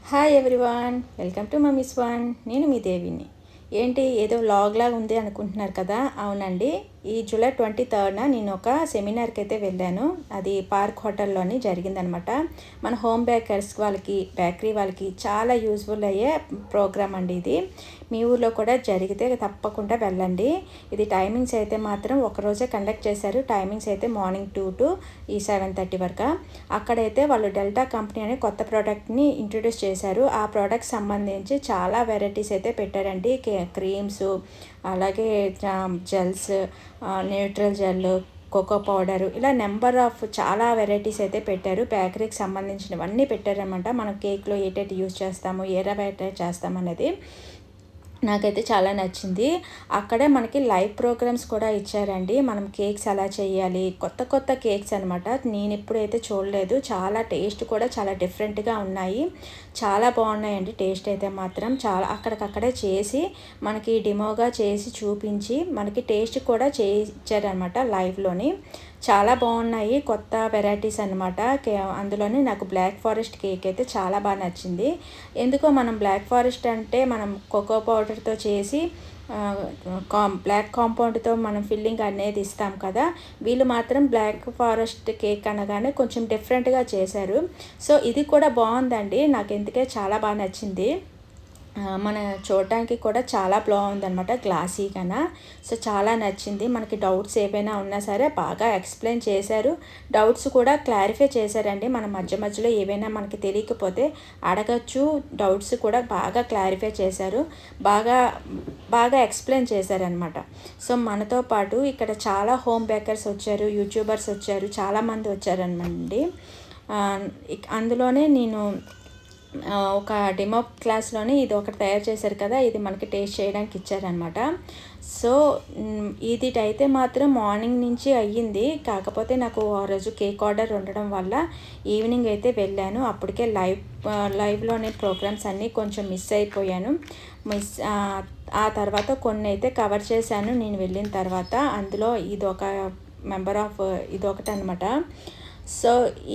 Hi everyone, welcome to mummies one. నేను మీ దేవిని. ఏంటి ఏదో వ్లాగ్ లాగా ఉంది అనుకుంటున్నారు కదా? అవునండి, ఈ జూలై 23న నేను ఒక సెమినార్కి అయితే వెళ్ళాను. అది పార్క్ హోటల్లోని జరిగిందనమాట. మన హోమ్ బేకర్స్ వాళ్ళకి, బేకరీ వాళ్ళకి చాలా యూజ్ఫుల్ అయ్యే ప్రోగ్రామ్ అండి ఇది. మీ ఊర్లో కూడా జరిగితే తప్పకుండా వెళ్ళండి. ఇది టైమింగ్స్ అయితే మాత్రం ఒకరోజే కండక్ట్ చేశారు. టైమింగ్స్ అయితే మార్నింగ్ 2 to 7:30 వరకు. అక్కడైతే వాళ్ళు డెల్టా కంపెనీ అనే కొత్త ప్రోడక్ట్ని ఇంట్రొడ్యూస్ చేశారు. ఆ ప్రోడక్ట్ సంబంధించి చాలా వెరైటీస్ అయితే పెట్టారండి. క్రీమ్స్, అలాగే gels, neutral gel, cocoa powder, ఇలా నెంబర్ ఆఫ్ చాలా వెరైటీస్ అయితే పెట్టారు. బేకరీకి సంబంధించినవన్నీ పెట్టారనమాట. మనం కేక్లో ఏటైతే యూజ్ చేస్తాము, ఏ రవ్వ అయితే చేస్తామనేది నాకైతే చాలా నచ్చింది. అక్కడే మనకి లైవ్ ప్రోగ్రామ్స్ కూడా ఇచ్చారండి. మనం కేక్స్ ఎలా చేయాలి, కొత్త కొత్త కేక్స్ అనమాట. నేను ఎప్పుడైతే చూడలేదు. చాలా టేస్ట్ కూడా చాలా డిఫరెంట్గా ఉన్నాయి. చాలా బాగున్నాయండి టేస్ట్ అయితే మాత్రం. చాలా అక్కడికక్కడే చేసి మనకి డెమోగా చేసి చూపించి మనకి టేస్ట్ కూడా చేయించారనమాట లైవ్లోని. చాలా బాగున్నాయి, కొత్త వెరైటీస్ అనమాట. అందులోనే నాకు బ్లాక్ ఫారెస్ట్ కేక్ అయితే చాలా బాగా నచ్చింది. ఎందుకో మనం బ్లాక్ ఫారెస్ట్ అంటే మనం కోకో పౌడర్తో చేసి బ్లాక్ కాంపౌండ్తో మనం ఫిల్లింగ్ అనేది ఇస్తాం కదా. వీళ్ళు మాత్రం బ్లాక్ ఫారెస్ట్ కేక్ అనగానే కొంచెం డిఫరెంట్గా చేశారు. సో ఇది కూడా బాగుందండి, నాకు ఎందుకే చాలా బాగా నచ్చింది. మన చూడటానికి కూడా చాలా బాగుందనమాట, గ్లాసీగానా. సో చాలా నచ్చింది. మనకి డౌట్స్ ఏవైనా ఉన్నా సరే బాగా ఎక్స్ప్లెయిన్ చేశారు. డౌట్స్ కూడా క్లారిఫై చేశారండి. మన మధ్య మధ్యలో ఏవైనా మనకి తెలియకపోతే అడగచ్చు. డౌట్స్ కూడా బాగా క్లారిఫై చేశారు. బాగా ఎక్స్ప్లెయిన్ చేశారనమాట. సో మనతో పాటు ఇక్కడ చాలా హోమ్ బేకర్స్ వచ్చారు, యూట్యూబర్స్ వచ్చారు, చాలామంది వచ్చారనమండి. అందులోనే నేను ఒక డెమో క్లాస్లోని ఇది ఒకటి తయారు చేశారు కదా, ఇది మనకి టేస్ట్ చేయడానికి ఇచ్చారనమాట. సో ఇది అయితే మాత్రం మార్నింగ్ నుంచి అయ్యింది. కాకపోతే నాకు ఆ రోజు కేక్ ఆర్డర్ ఉండడం వల్ల ఈవినింగ్ అయితే వెళ్ళాను. అప్పటికే లైవ్లోనే ప్రోగ్రామ్స్ అన్నీ కొంచెం మిస్ అయిపోయాను. ఆ తర్వాత కొన్ని అయితే కవర్ చేశాను నేను వెళ్ళిన తర్వాత. అందులో ఇదొకటి అనమాట. సో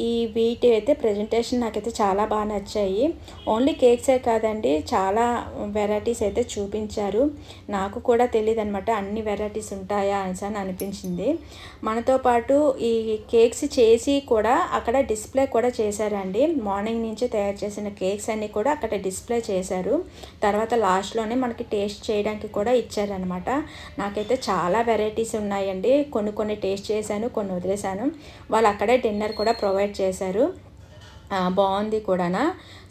ఈ వీటి అయితే ప్రజెంటేషన్ నాకైతే చాలా బాగా నచ్చాయి. ఓన్లీ కేక్సే కాదండి, చాలా వెరైటీస్ అయితే చూపించారు. నాకు కూడా తెలియదు అనమాట అన్ని వెరైటీస్ ఉంటాయా అని అనిపించింది. మనతో పాటు ఈ కేక్స్ చేసి కూడా అక్కడ డిస్ప్లే కూడా చేశారండి. మార్నింగ్ నుంచి తయారు చేసిన కేక్స్ అన్నీ కూడా అక్కడ డిస్ప్లే చేశారు. తర్వాత లాస్ట్లోనే మనకి టేస్ట్ చేయడానికి కూడా ఇచ్చారనమాట. నాకైతే చాలా వెరైటీస్ ఉన్నాయండి. కొన్ని టేస్ట్ చేశాను, కొన్ని వదిలేశాను. వాళ్ళు అక్కడే డిన్నర్ కూడా ప్రొవైడ్ చేశారు. బాగుంది కూడానా.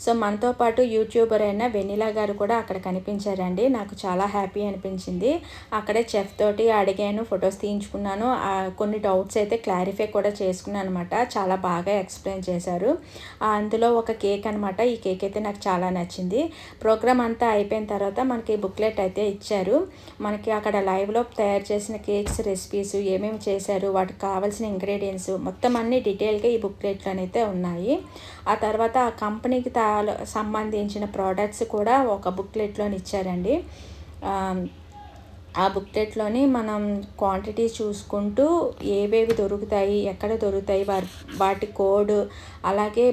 సో మనతో పాటు యూట్యూబర్ అయిన వెనిలా గారు కూడా అక్కడ కనిపించారండి. నాకు చాలా హ్యాపీ అనిపించింది. అక్కడే చెఫ్ తోటి అడిగాను, ఫొటోస్ తీయించుకున్నాను. కొన్ని డౌట్స్ అయితే క్లారిఫై కూడా చేసుకున్నాను అనమాట. చాలా బాగా ఎక్స్ప్లెయిన్ చేశారు. అందులో ఒక కేక్ అనమాట. ఈ కేక్ అయితే నాకు చాలా నచ్చింది. ప్రోగ్రామ్ అంతా అయిపోయిన తర్వాత మనకి బుక్లెట్ అయితే ఇచ్చారు. మనకి అక్కడ లైవ్లో తయారు చేసిన కేక్స్ రెసిపీస్ ఏమేమి చేశారు, వాటికి కావాల్సిన ఇంగ్రీడియంట్స్ మొత్తం అన్ని డీటెయిల్గా ఈ బుక్లెట్లోనైతే ఉన్నాయి. ఆ తర్వాత ఆ కంపెనీకి సంబంధించిన ప్రోడక్ట్స్ కూడా ఒక బుక్లెట్లోని ఇచ్చారండి. ఆ బుక్లెట్లోని మనం క్వాంటిటీ చూసుకుంటూ ఏవేవి దొరుకుతాయి, ఎక్కడ దొరుకుతాయి, వాటి కోడ్, అలాగే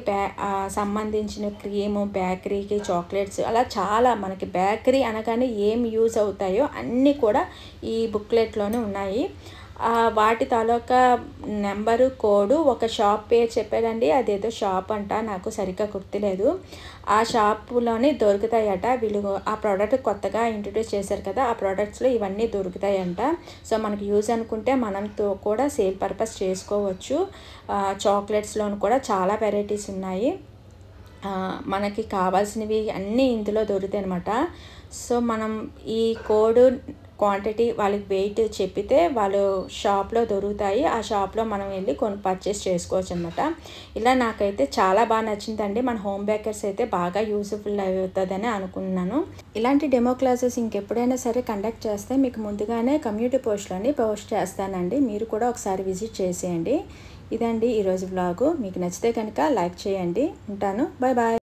సంబంధించిన క్రీము, బేకరీకి చాక్లెట్స్, అలా చాలా మనకి బేకరీ అనగానే ఏం యూజ్ అవుతాయో అన్నీ కూడా ఈ బుక్లెట్లోనే ఉన్నాయి. వాటి తాలూకా నెంబరు, కోడు, ఒక షాప్ పేరు చెప్పారండి. అదేదో షాప్ అంట, నాకు సరిగ్గా గుర్తులేదు. ఆ షాపులోనే దొరుకుతాయట. వీళ్ళు ఆ ప్రోడక్ట్ కొత్తగా ఇంట్రొడ్యూస్ చేశారు కదా, ఆ ప్రోడక్ట్స్లో ఇవన్నీ దొరుకుతాయంట. సో మనకి యూజ్ అనుకుంటే మనంతో కూడా సేల్ పర్పస్ చేసుకోవచ్చు. చాక్లెట్స్లోను కూడా చాలా వెరైటీస్ ఉన్నాయి. మనకి కావాల్సినవి అన్నీ ఇందులో దొరుకుతాయి అనమాట. సో మనం ఈ కోడ్, క్వాంటిటీ, వాళ్ళకి వెయిట్ చెప్పితే వాళ్ళు షాప్లో దొరుకుతాయి. ఆ షాప్లో మనం వెళ్ళి పర్చేస్ చేసుకోవచ్చు అనమాట. ఇలా నాకైతే చాలా బాగా నచ్చిందండి. మన హోమ్ బేకర్స్ అయితే బాగా యూజ్ఫుల్ అవుతుందని అనుకున్నాను. ఇలాంటి డెమో క్లాసెస్ ఇంకెప్పుడైనా సరే కండక్ట్ చేస్తే మీకు ముందుగానే కమ్యూనిటీ పోస్ట్లోని పోస్ట్ చేస్తానండి. మీరు కూడా ఒకసారి విజిట్ చేసేయండి. ఇదండి ఈరోజు వ్లాగు. మీకు నచ్చితే కనుక లైక్ చేయండి. ఉంటాను. Bye bye.